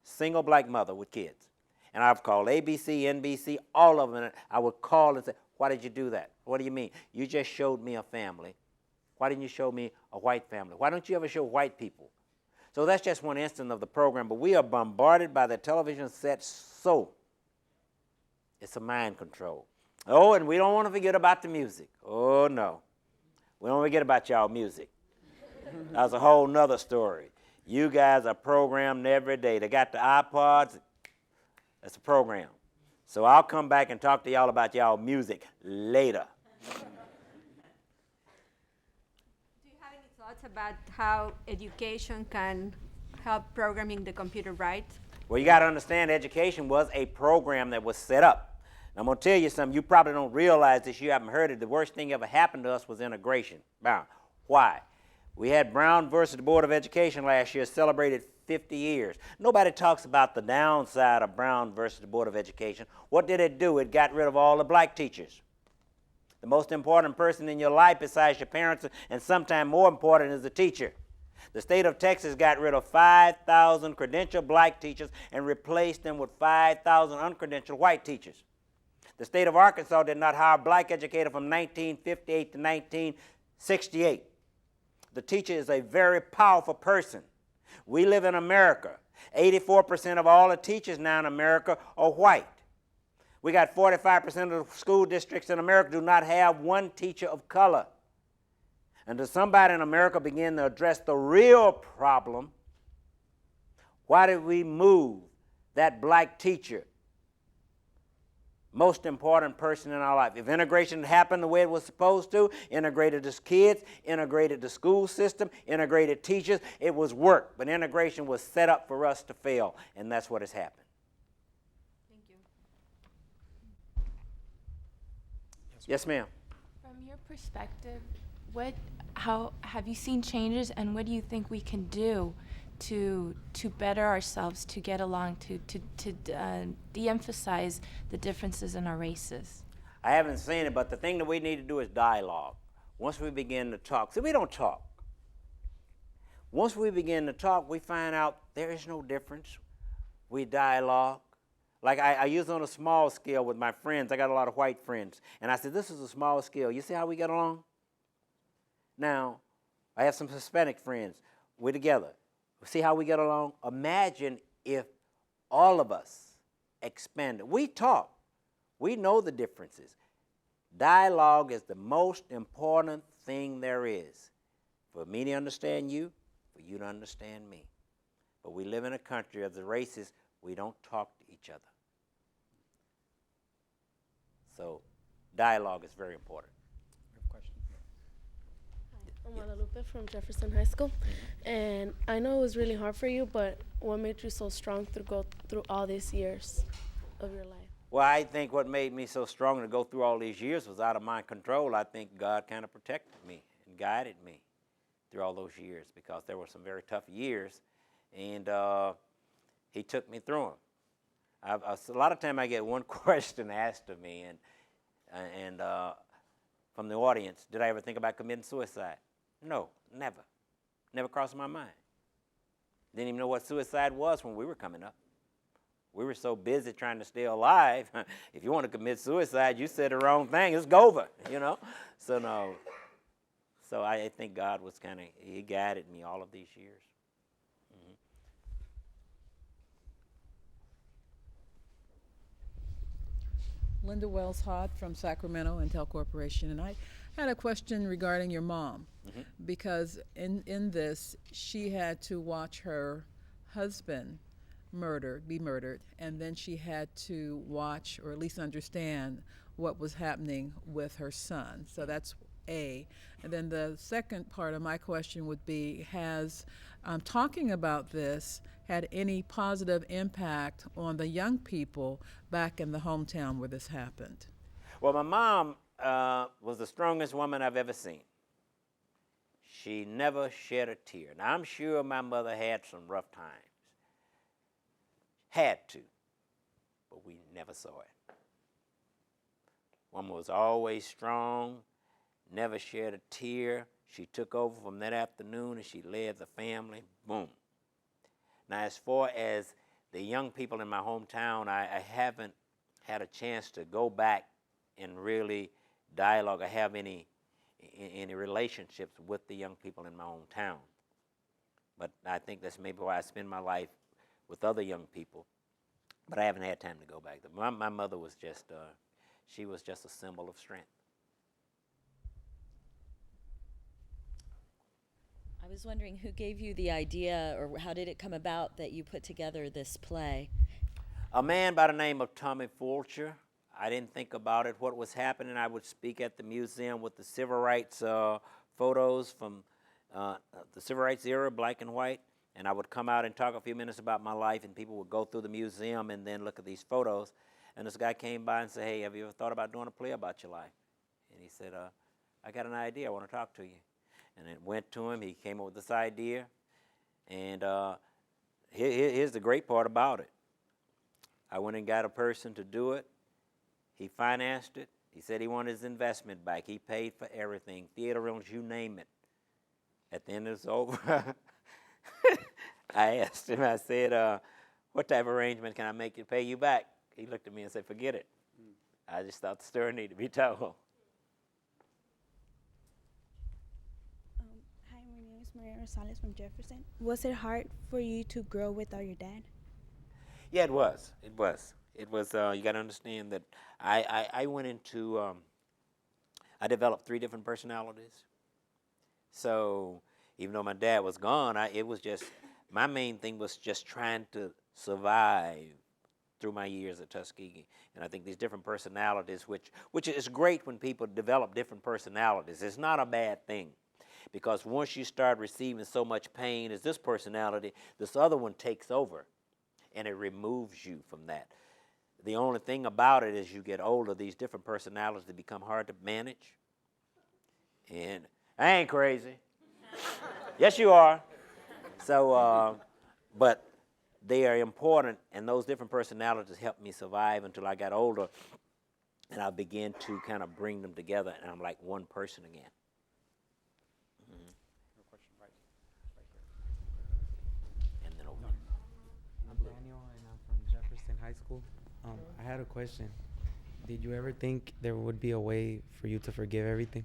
single black mother with kids. And I've called ABC, NBC, all of them, and I would call and say, why did you do that? What do you mean? You just showed me a family. Why didn't you show me a white family? Why don't you ever show white people? So that's just one instance of the program, but we are bombarded by the television set, so it's a mind control. Oh, and we don't want to forget about the music. Oh, no. We don't forget about y'all music. That's a whole nother story. You guys are programmed every day. They got the iPods. That's a program. So I'll come back and talk to y'all about y'all music later. Do you have any thoughts about how education can help programming the computer right? Well, you got to understand education was a program that was set up. I'm going to tell you something. You probably don't realize this. You haven't heard it. The worst thing ever happened to us was integration. Now, why? We had Brown versus the Board of Education last year, celebrated 50 years. Nobody talks about the downside of Brown versus the Board of Education. What did it do? It got rid of all the black teachers. The most important person in your life besides your parents, and sometimes more important, is the teacher. The state of Texas got rid of 5,000 credentialed black teachers and replaced them with 5,000 uncredentialed white teachers. The state of Arkansas did not hire a black educator from 1958 to 1968. The teacher is a very powerful person. We live in America. 84% of all the teachers now in America are white. We got 45% of the school districts in America do not have one teacher of color. Until somebody in America begin to address the real problem, why did we move that black teacher, most important person in our life? If integration happened the way it was supposed to, integrated the kids, integrated the school system, integrated teachers, it was work. But integration was set up for us to fail, and that's what has happened. Thank you. Yes, ma'am. From your perspective, how have you seen changes, and what do you think we can do to better ourselves, to get along, to de-emphasize the differences in our races? I haven't seen it, but the thing that we need to do is dialogue. Once we begin to talk, see, we don't talk. Once we begin to talk, we find out there is no difference. We dialogue. Like I use on a small scale with my friends. I got a lot of white friends. And I said, this is a small scale. You see how we get along? Now, I have some Hispanic friends. We're together. See how we get along? Imagine if all of us expanded. We talk. We know the differences. Dialogue is the most important thing there is. For me to understand you, for you to understand me. But we live in a country of the races, we don't talk to each other. So dialogue is very important. I'm Guadalupe from Jefferson High School, and I know it was really hard for you, but what made you so strong to go through all these years of your life? Well, I think what made me so strong to go through all these years was out of my control. I think God kind of protected me and guided me through all those years, because there were some very tough years, and He took me through them. A lot of time I get one question asked of me, and from the audience, did I ever think about committing suicide? No, never. Never crossed my mind. Didn't even know what suicide was when we were coming up. We were so busy trying to stay alive. If you want to commit suicide, you said the wrong thing. It's over, you know. So no. So I think God was He guided me all of these years. Linda Wells Hod from Sacramento Intel Corporation, and I had a question regarding your mom, because in this, she had to watch her husband be murdered, and then she had to watch, or at least understand, what was happening with her son. So that's A. And then the second part of my question would be, has talking about this had any positive impact on the young people back in the hometown where this happened? Well, my mom was the strongest woman I've ever seen. She never shed a tear. Now, I'm sure my mother had some rough times. Had to, but we never saw it. Woman was always strong, never shed a tear. She took over from that afternoon and she led the family. Boom. Now, as far as the young people in my hometown, I haven't had a chance to go back and really dialogue or have any relationships with the young people in my own town. But I think that's maybe why I spend my life with other young people. But I haven't had time to go back. My mother was just, she was just a symbol of strength. I was wondering who gave you the idea, or how did it come about that you put together this play? A man by the name of Tommy Fulcher. I didn't think about it, what was happening. I would speak at the museum with the civil rights photos from the civil rights era, black and white, and I would come out and talk a few minutes about my life, and people would go through the museum and then look at these photos. And this guy came by and said, "Hey, have you ever thought about doing a play about your life?" And he said, "I got an idea. I want to talk to you." And it went to him. He came up with this idea. And here's the great part about it. I went and got a person to do it. He financed it. He said he wanted his investment back. He paid for everything, theater rooms, you name it. At the end it was over. I asked him, I said, what type of arrangement can I make to pay you back? He looked at me and said, forget it. I just thought the story needed to be told. Hi, my name is Maria Rosales from Jefferson. Was it hard for you to grow without your dad? Yeah, it was. It was. It was, you got to understand that I went into, I developed 3 different personalities. So even though my dad was gone, it was just, my main thing was just trying to survive through my years at Tuskegee. And I think these different personalities, which is great when people develop different personalities. It's not a bad thing. Because once you start receiving so much pain as this personality, this other one takes over. And it removes you from that. The only thing about it is you get older, these different personalities become hard to manage. And I ain't crazy. Yes, you are. So, but they are important, and those different personalities helped me survive until I got older, and I began to kind of bring them together, and I'm like one person again. Question right here. And then over. I'm Daniel, and I'm from Jefferson High School. I had a question. Did you ever think there would be a way for you to forgive everything?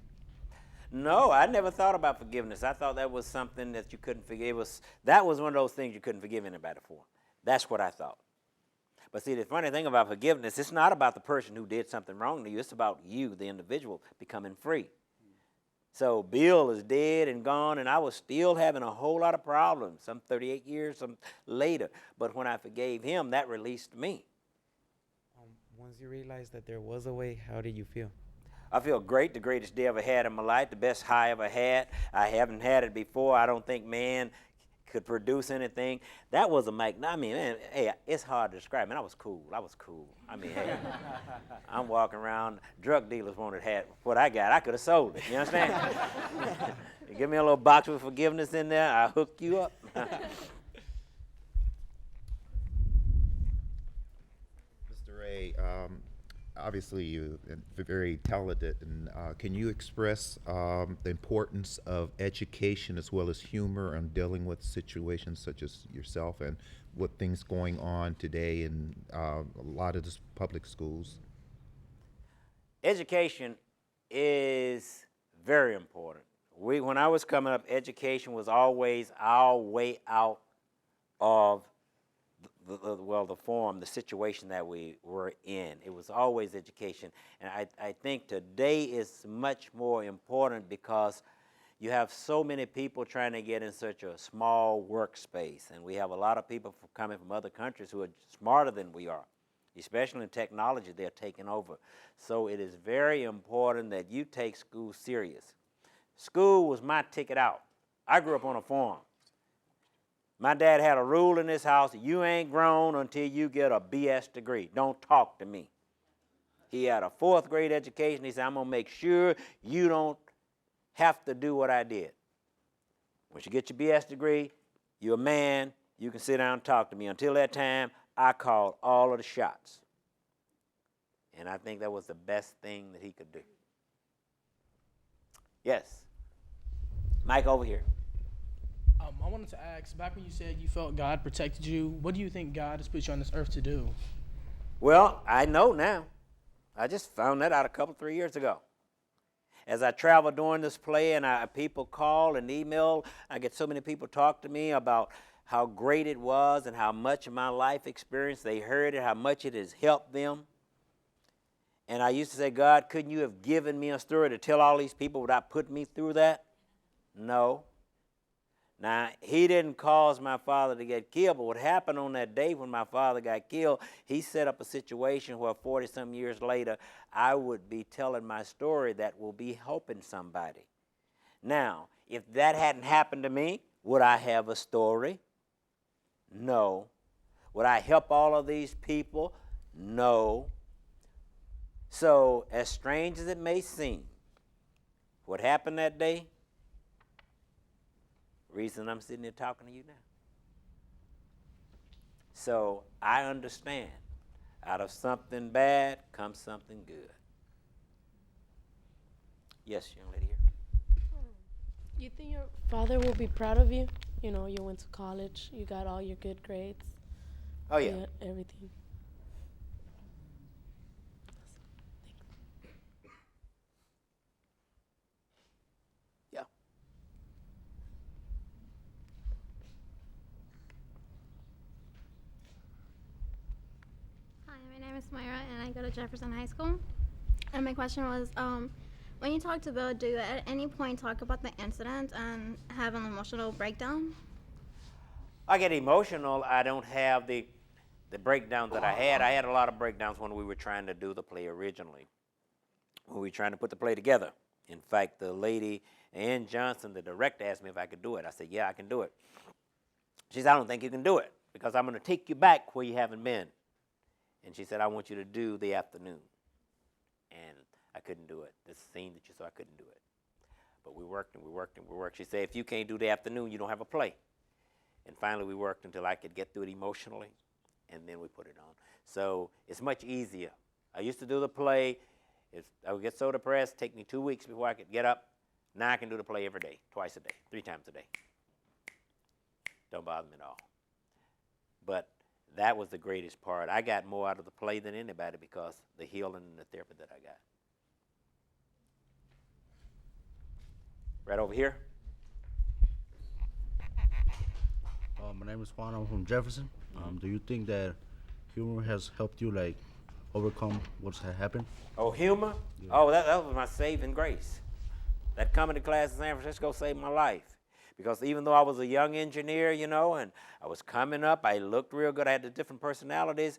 No, I never thought about forgiveness. I thought that was something that you couldn't forgive. That was one of those things you couldn't forgive anybody for. That's what I thought. But see, the funny thing about forgiveness, it's not about the person who did something wrong to you. It's about you, the individual, becoming free. So Bill is dead and gone, and I was still having a whole lot of problems, some 38 years some later. But when I forgave him, that released me. Once you realized that there was a way, how did you feel? I feel great, the greatest day I ever had in my life, the best high I ever had. I haven't had it before. I don't think man could produce anything. That was a mic. I mean, man, hey, it's hard to describe. Man, I was cool. I mean, hey, I'm walking around. Drug dealers wanted had what I got. I could have sold it. You understand? You give me a little box with forgiveness in there, I'll hook you up. Mr. Ray, obviously you're very talented, and can you express the importance of education as well as humor and dealing with situations such as yourself and what things going on today in a lot of the public schools? Education is very important. When I was coming up, education was always our way out of the form, the situation that we were in. It was always education. And I think today is much more important because you have so many people trying to get in such a small workspace. And we have a lot of people coming from other countries who are smarter than we are, especially in technology. They're taking over. So it is very important that you take school serious. School was my ticket out. I grew up on a farm. My dad had a rule in this house: you ain't grown until you get a BS degree. Don't talk to me. He had a 4th grade education. He said, I'm going to make sure you don't have to do what I did. Once you get your BS degree, you're a man, you can sit down and talk to me. Until that time, I called all of the shots. And I think that was the best thing that he could do. Yes. Mike, over here. I wanted to ask, back when you said you felt God protected you, what do you think God has put you on this earth to do? Well, I know now. I just found that out a couple, 3 years ago. As I travel doing this play and people call and email, I get so many people talk to me about how great it was and how much of my life experience they heard it, how much it has helped them. And I used to say, God, couldn't you have given me a story to tell all these people without putting me through that? No. Now, he didn't cause my father to get killed, but what happened on that day when my father got killed, he set up a situation where 40-some years later, I would be telling my story that will be helping somebody. Now, if that hadn't happened to me, would I have a story? No. Would I help all of these people? No. So, as strange as it may seem, what happened that day, reason I'm sitting here talking to you now. So I understand. Out of something bad comes something good. Yes, young lady here. You think your father will be proud of you? You know, you went to college, you got all your good grades. Oh, yeah. You got everything. Yeah. Hi, my name is Myra, and I go to Jefferson High School. And my question was, when you talk to Bill, do you at any point talk about the incident and have an emotional breakdown? I get emotional. I don't have the breakdowns that I had. I had a lot of breakdowns when we were trying to do the play originally, when we were trying to put the play together. In fact, the lady, Ann Johnson, the director, asked me if I could do it. I said, yeah, I can do it. She said, I don't think you can do it because I'm going to take you back where you haven't been. And she said, I want you to do the afternoon. And I couldn't do it. This scene that you saw, I couldn't do it. But we worked and we worked and we worked. She said, if you can't do the afternoon, you don't have a play. And finally, we worked until I could get through it emotionally, and then we put it on. So it's much easier. I used to do the play. I would get so depressed, take me 2 weeks before I could get up. Now I can do the play every day, twice a day, 3 times a day. Don't bother me at all. But that was the greatest part. I got more out of the play than anybody because the healing and the therapy that I got. Right over here. My name is Juan. I'm from Jefferson. Do you think that humor has helped you like overcome what's happened? Oh, humor? Yeah. Oh, that was my saving grace. That comedy class in San Francisco saved my life. Because even though I was a young engineer, you know, and I was coming up, I looked real good, I had the different personalities,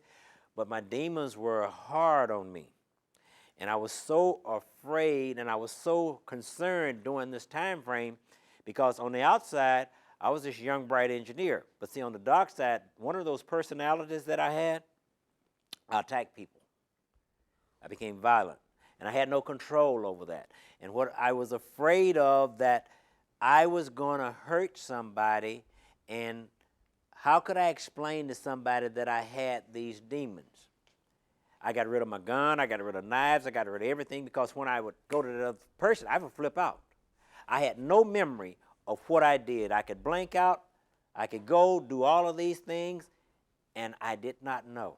but my demons were hard on me. And I was so afraid and I was so concerned during this time frame because on the outside, I was this young, bright engineer. But see, on the dark side, one of those personalities that I had, I attacked people. I became violent. And I had no control over that. And what I was afraid of, that I was going to hurt somebody, and how could I explain to somebody that I had these demons? I got rid of my gun, I got rid of knives, I got rid of everything, because when I would go to the other person, I would flip out. I had no memory of what I did. I could blank out, I could go do all of these things, and I did not know.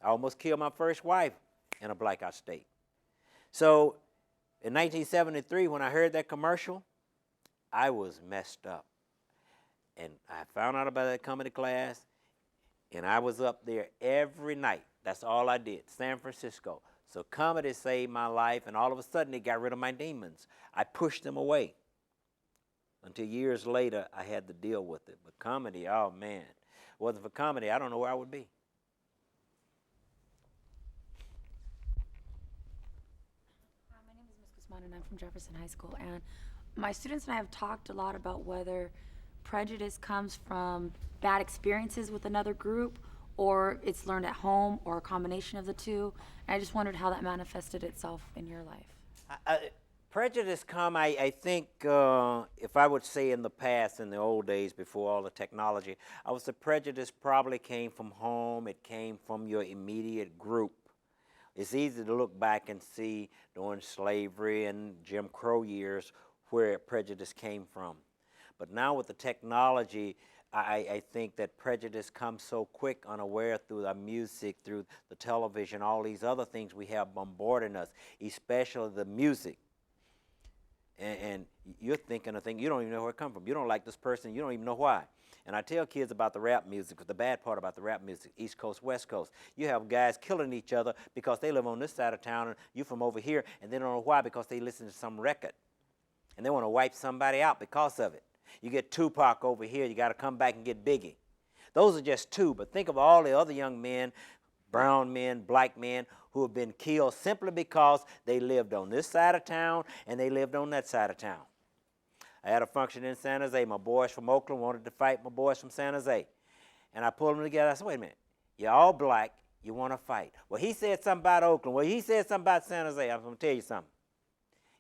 I almost killed my first wife in a blackout state. So in 1973, when I heard that commercial, I was messed up. And I found out about that comedy class, and I was up there every night. That's all I did, San Francisco. So comedy saved my life, and all of a sudden it got rid of my demons. I pushed them away. Until years later, I had to deal with it. But comedy, oh man, if it wasn't for comedy, I don't know where I would be. Hi, my name is Ms. Guzman, and I'm from Jefferson High School. And my students and I have talked a lot about whether prejudice comes from bad experiences with another group, or it's learned at home, or a combination of the two. And I just wondered how that manifested itself in your life. Prejudice come, I think, if I would say in the past, in the old days before all the technology, I would say prejudice probably came from home. It came from your immediate group. It's easy to look back and see during slavery and Jim Crow years where prejudice came from. But now with the technology, I think that prejudice comes so quick, unaware, through the music, through the television, all these other things we have bombarding us, especially the music. And you're thinking of things, you don't even know where it comes from. You don't like this person, you don't even know why. And I tell kids about the rap music, the bad part about the rap music, East Coast, West Coast. You have guys killing each other because they live on this side of town and you from over here, and they don't know why because they listen to some record. And they want to wipe somebody out because of it. You get Tupac over here, you got to come back and get Biggie. Those are just two, but think of all the other young men, brown men, black men, who have been killed simply because they lived on this side of town and they lived on that side of town. I had a function in San Jose. My boys from Oakland wanted to fight my boys from San Jose. And I pulled them together. I said, wait a minute. You're all black. You want to fight. Well, he said something about Oakland. Well, he said something about San Jose. I'm going to tell you something.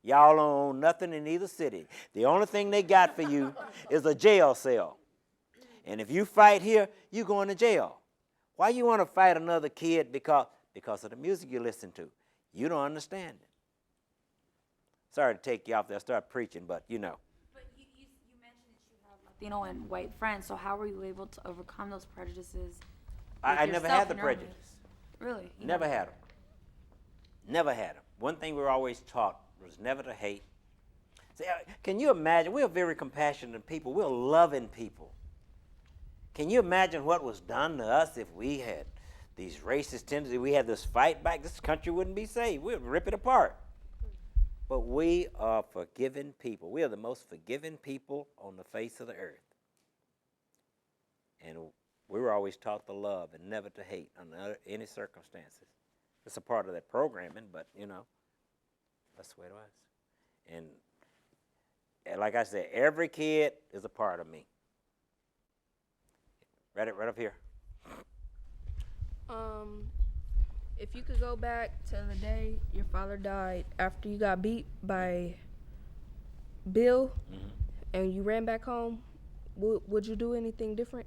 Y'all don't own nothing in either city. The only thing they got for you is a jail cell. And if you fight here, you're going to jail. Why you want to fight another kid? Because of the music you listen to. You don't understand it. Sorry to take you off there, start preaching, but you know. But you mentioned that you have Latino and white friends, so how were you able to overcome those prejudices? I never had the prejudice. Really? Never had them. Never had them. One thing we were always taught was never to hate. See, can you imagine? We're very compassionate people. We're loving people. Can you imagine what was done to us if we had these racist tendencies? We had this fight back. This country wouldn't be saved. We'd rip it apart. But we are forgiving people. We are the most forgiving people on the face of the earth. And we were always taught to love and never to hate under any circumstances. It's a part of that programming, but, you know, that's the way it was. And like I said, every kid is a part of me. Right up here. If you could go back to the day your father died after you got beat by Bill and you ran back home, would you do anything different?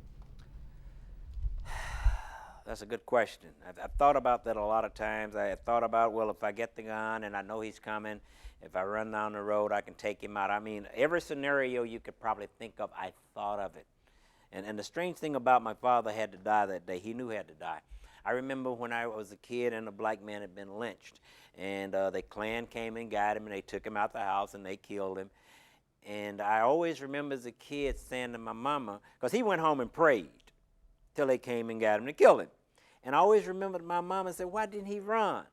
That's a good question. I've thought about that a lot of times. I had thought about, well, if I get the gun and I know he's coming, if I run down the road, I can take him out. I mean, every scenario you could probably think of, I thought of it. And the strange thing about my father had to die that day, he knew he had to die. I remember when I was a kid and a black man had been lynched. And the Klan came and got him, and they took him out the house, and they killed him. And I always remember as a kid saying to my mama, because he went home and prayed till they came and got him to kill him. And I always remembered my mama said, why didn't he run?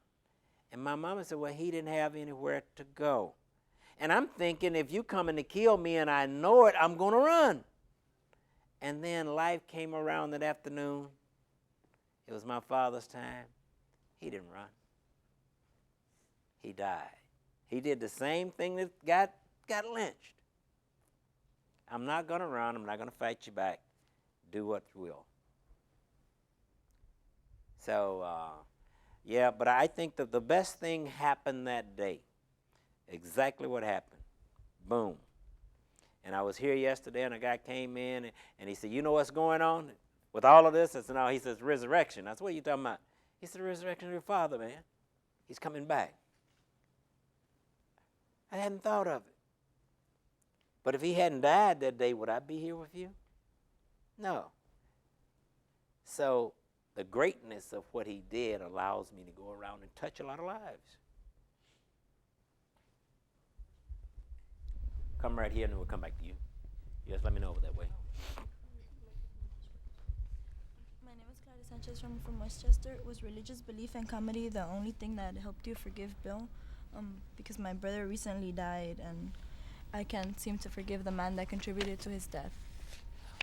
And my mama said, well, he didn't have anywhere to go. And I'm thinking, if you coming to kill me and I know it, I'm going to run. And then life came around that afternoon. It was my father's time. He didn't run. He died. He did the same thing that got lynched. I'm not going to run. I'm not going to fight you back. Do what you will. So, yeah, but I think that the best thing happened that day. Exactly what happened. Boom. And I was here yesterday, and a guy came in, and he said, you know what's going on with all of this? I said, no. He says, resurrection. I said, what are you talking about? He said, resurrection of your father, man. He's coming back. I hadn't thought of it. But if he hadn't died that day, would I be here with you? No. So the greatness of what he did allows me to go around and touch a lot of lives. Come right here, and then we'll come back to you. Yes, let me know over that way. My name is Clara Sanchez from Westchester. Was religious belief and comedy the only thing that helped you forgive Bill? Because my brother recently died, and I can't seem to forgive the man that contributed to his death.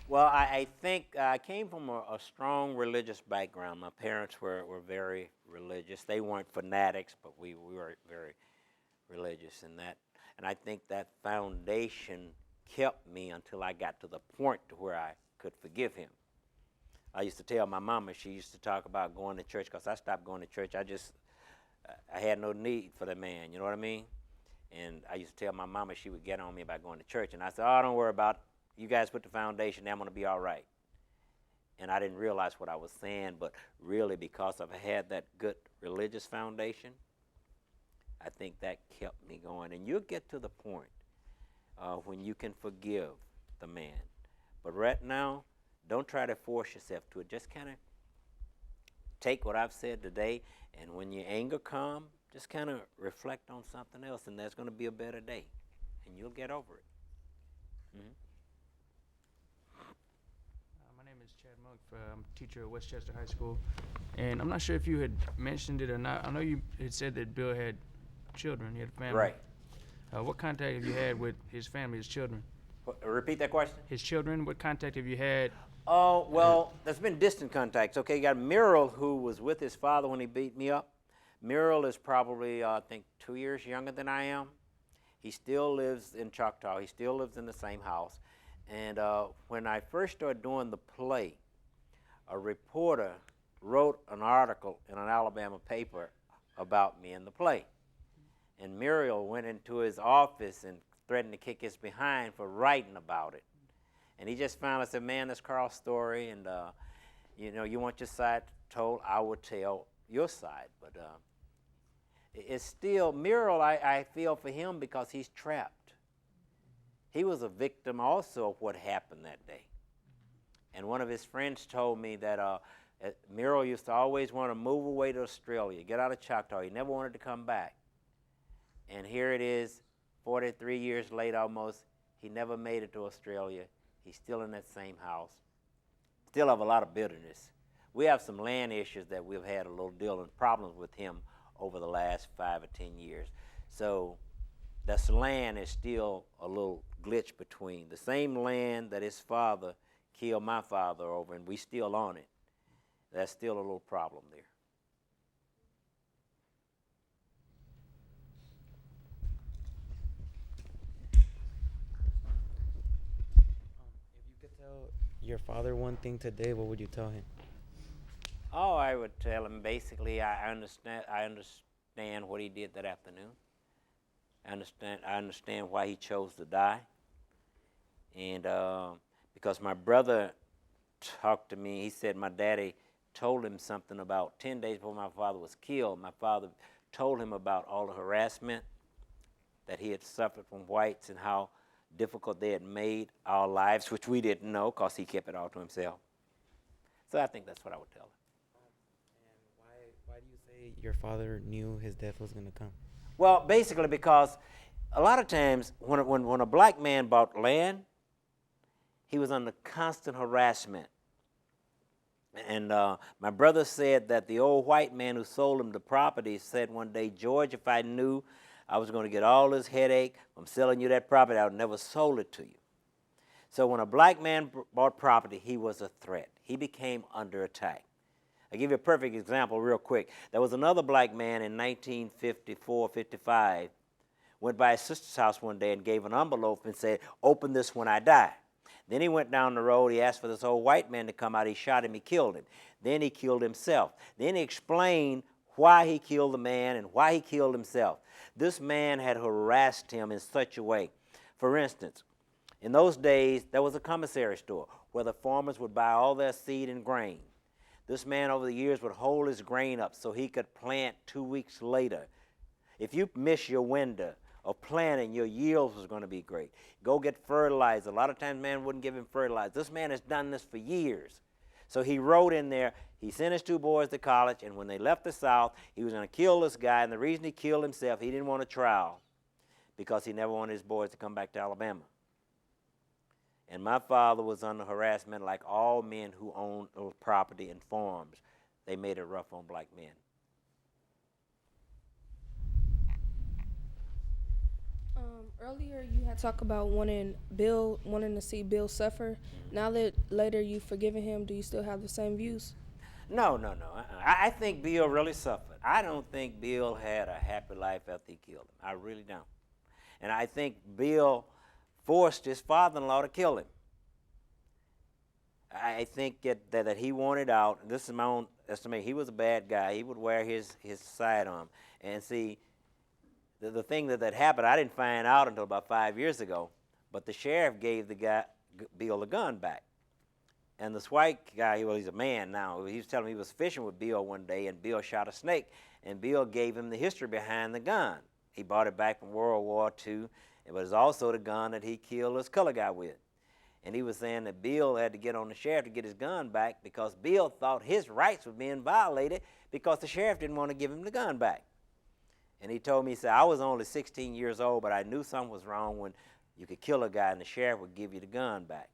Well, I think I came from a strong religious background. My parents were very religious. They weren't fanatics, but we were very religious in that. And I think that foundation kept me until I got to the point to where I could forgive him. I used to tell my mama, she used to talk about going to church, because I stopped going to church. I had no need for the man, you know what I mean? And I used to tell my mama she would get on me about going to church. And I said, oh, don't worry about it. You guys put the foundation there, I'm going to be all right. And I didn't realize what I was saying, but really because I've had that good religious foundation, I think that kept me going. And you'll get to the point when you can forgive the man. But right now, don't try to force yourself to it. Just kind of take what I've said today, and when your anger comes, just kind of reflect on something else, and there's going to be a better day, and you'll get over it. Mm-hmm. My name is Chad Monk. I'm a teacher at Westchester High School, and I'm not sure if you had mentioned it or not. I know you had said that Bill had children, he had a family. Right. What contact have you had with his family, his children? Repeat that question. His children, what contact have you had? Oh, well, there's been distant contacts. Okay, you got Muriel, who was with his father when he beat me up. Muriel is probably, I think, 2 years younger than I am. He still lives in Choctaw. He still lives in the same house. And when I first started doing the play, a reporter wrote an article in an Alabama paper about me in the play. And Muriel went into his office and threatened to kick his behind for writing about it. And he just finally said, man, that's Carl's story, and you know, you want your side told, I will tell your side. But it's still, Muriel, I feel for him because he's trapped. He was a victim also of what happened that day. And one of his friends told me that Muriel used to always want to move away to Australia, get out of Choctaw. He never wanted to come back. And here it is, 43 years later almost, he never made it to Australia. He's still in that same house. Still have a lot of bitterness. We have some land issues that we've had a little deal and problems with him over the last 5 or 10 years. So this land is still a little glitch between. The same land that his father killed my father over, and we still on it. That's still a little problem there. Tell your father one thing today, what would you tell him? Oh, I would tell him basically I understand what he did that afternoon. I understand why he chose to die. And because my brother talked to me, he said my daddy told him something about 10 days before my father was killed. My father told him about all the harassment that he had suffered from whites and how difficult they had made our lives, which we didn't know because he kept it all to himself. So I think that's what I would tell him. And why do you say your father knew his death was going to come? Well, basically because a lot of times when a black man bought land, he was under constant harassment. And my brother said that the old white man who sold him the property said one day, George, if I knew I was going to get all this headache from selling you that property, I would never sold it to you. So when a black man bought property, he was a threat. He became under attack. I'll give you a perfect example real quick. There was another black man in 1954, 55, went by his sister's house one day and gave an envelope and said, open this when I die. Then he went down the road, he asked for this old white man to come out, he shot him, he killed him. Then he killed himself. Then he explained why he killed the man and why he killed himself. This man had harassed him in such a way. For instance, in those days, there was a commissary store where the farmers would buy all their seed and grain. This man over the years would hold his grain up so he could plant 2 weeks later. If you miss your window of planting, your yields was going to be great. Go get fertilizer. A lot of times man wouldn't give him fertilizer. This man has done this for years. So he wrote in there, he sent his 2 boys to college, and when they left the South, he was going to kill this guy, and the reason he killed himself, he didn't want a trial because he never wanted his boys to come back to Alabama. And my father was under harassment like all men who owned property and farms. They made it rough on black men. Earlier you had talked about wanting to see Bill suffer. Now that later you've forgiven him, do you still have the same views? No. I think Bill really suffered. I don't think Bill had a happy life after he killed him. I really don't. And I think Bill forced his father-in-law to kill him. I think that he wanted out, and this is my own estimate, he was a bad guy. He would wear his sidearm. And see, the thing that happened, I didn't find out until about 5 years ago, but the sheriff gave Bill the gun back. And this white guy, well, he's a man now, he was telling me he was fishing with Bill one day, and Bill shot a snake, and Bill gave him the history behind the gun. He bought it back from World War II. It was also the gun that he killed this color guy with. And he was saying that Bill had to get on the sheriff to get his gun back because Bill thought his rights were being violated because the sheriff didn't want to give him the gun back. And he told me, he said, I was only 16 years old, but I knew something was wrong when you could kill a guy and the sheriff would give you the gun back.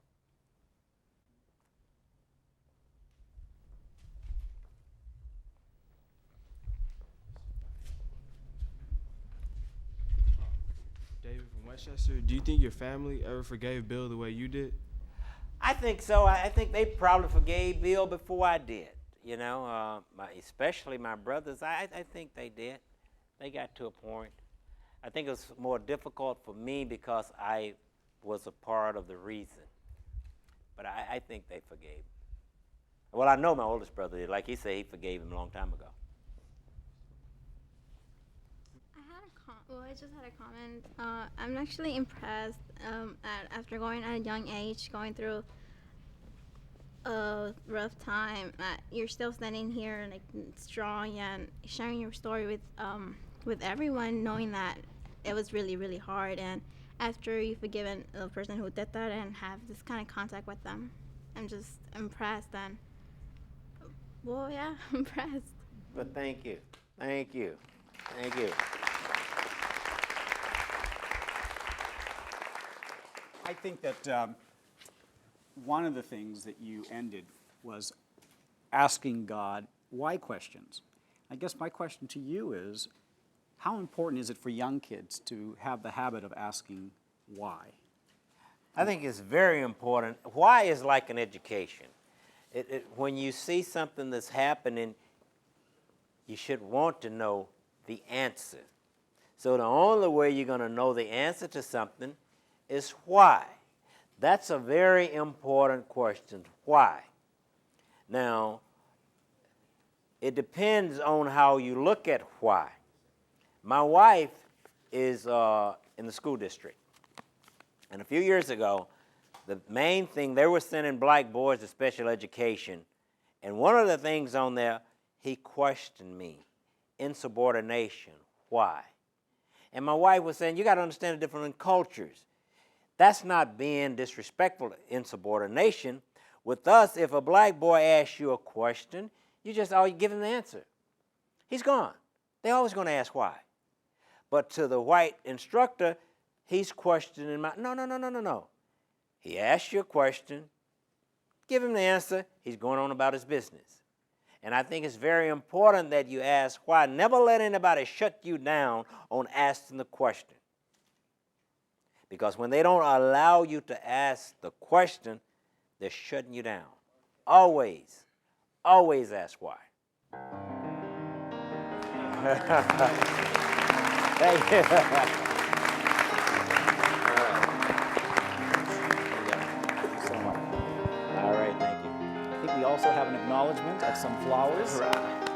David from Westchester, do you think your family ever forgave Bill the way you did? I think so. I think they probably forgave Bill before I did. You know, especially my brothers, I think they did. They got to a point. I think it was more difficult for me because I was a part of the reason. But I think they forgave. Well, I know my oldest brother did. Like he said, he forgave him a long time ago. I just had a comment. I'm actually impressed after going at a young age, going through a rough time. You're still standing here, like strong and sharing your story with everyone, knowing that it was really, really hard. And after you've forgiven the person who did that and have this kind of contact with them, I'm just impressed. And well, yeah, impressed. But thank you, thank you, thank you. I think that one of the things that you ended was asking God why questions. I guess my question to you is, how important is it for young kids to have the habit of asking why? I think it's very important. Why is like an education. When you see something that's happening, you should want to know the answer. So the only way you're going to know the answer to something is why. That's a very important question. Why? Now, it depends on how you look at why. My wife is in the school district. And a few years ago, the main thing, they were sending black boys to special education. And one of the things on there, he questioned me. Insubordination. Why? And my wife was saying, you got to understand the different cultures. That's not being disrespectful to insubordination. With us, if a black boy asks you a question, you just always give him the answer. He's gone. They're always going to ask why. But to the white instructor, he's questioning no. He asks you a question, give him the answer, he's going on about his business. And I think it's very important that you ask why. Never let anybody shut you down on asking the question. Because when they don't allow you to ask the question, they're shutting you down. Always, always ask why. Thank you. So much. All right, thank you. I think we also have an acknowledgement of some flowers. Right.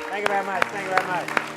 Thank you very much.